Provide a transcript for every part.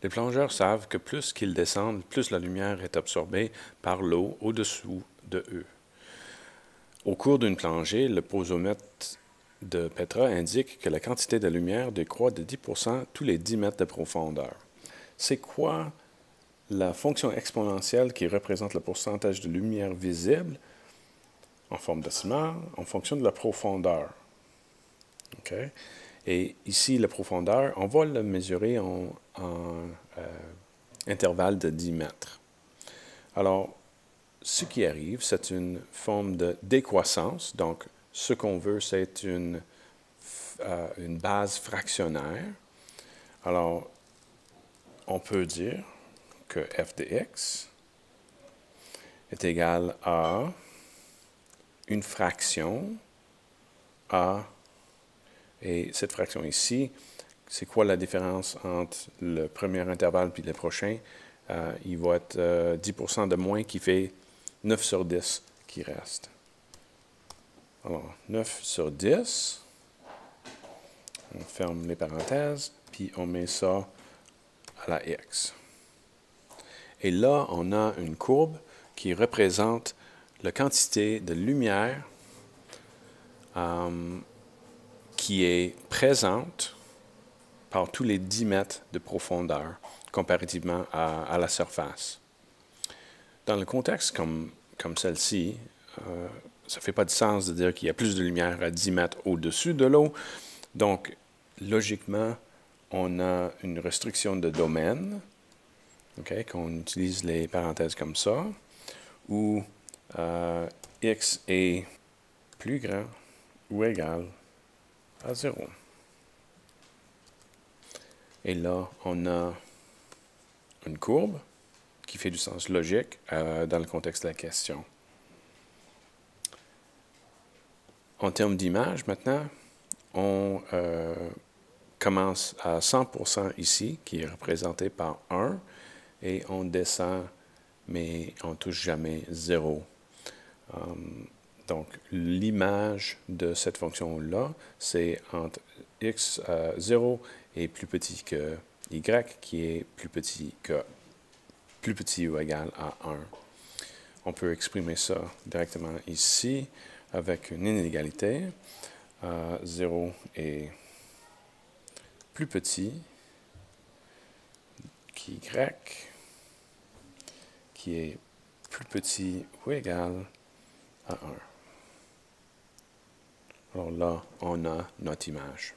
Les plongeurs savent que plus qu'ils descendent, plus la lumière est absorbée par l'eau au-dessous de eux. Au cours d'une plongée, le posomètre de Petra indique que la quantité de lumière décroît de 10% tous les 10 mètres de profondeur. C'est quoi la fonction exponentielle qui représente le pourcentage de lumière visible en forme décimale en fonction de la profondeur? Okay? Et ici, la profondeur, on va le mesurer en intervalle de 10 mètres. Alors, ce qui arrive, c'est une forme de décroissance. Donc, ce qu'on veut, c'est une base fractionnaire. Alors, on peut dire que f de x est égal à une fraction a, et cette fraction ici, c'est quoi la différence entre le premier intervalle et le prochain? Il va être 10% de moins qui fait 9 sur 10 qui reste. Alors, 9 sur 10, on ferme les parenthèses, puis on met ça à la x. Et là, on a une courbe qui représente la quantité de lumière qui est présente par tous les 10 mètres de profondeur comparativement à la surface. Dans le contexte comme celle-ci, ça ne fait pas de sens de dire qu'il y a plus de lumière à 10 mètres au-dessus de l'eau. Donc, logiquement, on a une restriction de domaine, okay, qu'on utilise les parenthèses comme ça, où x est plus grand ou égal à 0. Et là, on a une courbe qui fait du sens logique dans le contexte de la question. En termes d'image, maintenant, on commence à 100% ici, qui est représenté par 1, et on descend, mais on ne touche jamais 0. Donc, l'image de cette fonction-là, c'est entre x 0 est plus petit que y, qui est plus petit ou égal à 1. On peut exprimer ça directement ici avec une inégalité. 0 est plus petit qu'y, qui est plus petit ou égal à 1. Alors là, on a notre image.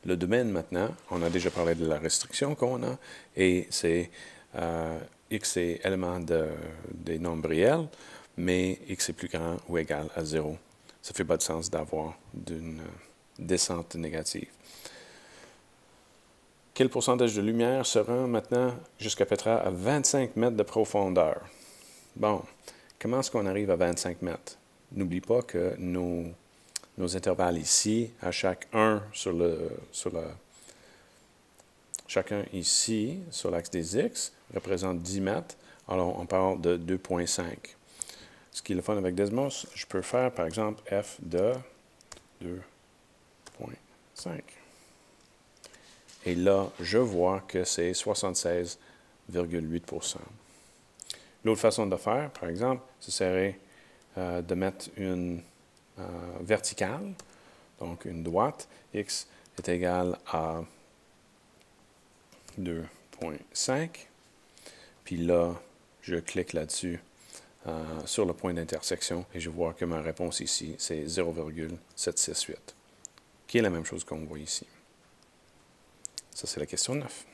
Le domaine maintenant, on a déjà parlé de la restriction qu'on a, et c'est x est élément des nombres réels, mais x est plus grand ou égal à 0. Ça ne fait pas de sens d'avoir une descente négative. Quel pourcentage de lumière sera maintenant jusqu'à Petra à 25 mètres de profondeur? Bon, comment est-ce qu'on arrive à 25 mètres? N'oublie pas que nos intervalles ici, à chacun chacun ici, sur l'axe des x, représente 10 mètres. Alors, on parle de 2,5. Ce qui est le fun avec Desmos, je peux faire, par exemple, f de 2,5. Et là, je vois que c'est 76,8%. L'autre façon de faire, par exemple, ce serait de mettre une verticale, donc une droite, x est égal à 2,5. Puis là, je clique là-dessus sur le point d'intersection et je vois que ma réponse ici, c'est 0,768, qui est la même chose qu'on voit ici. Ça, c'est la question 9.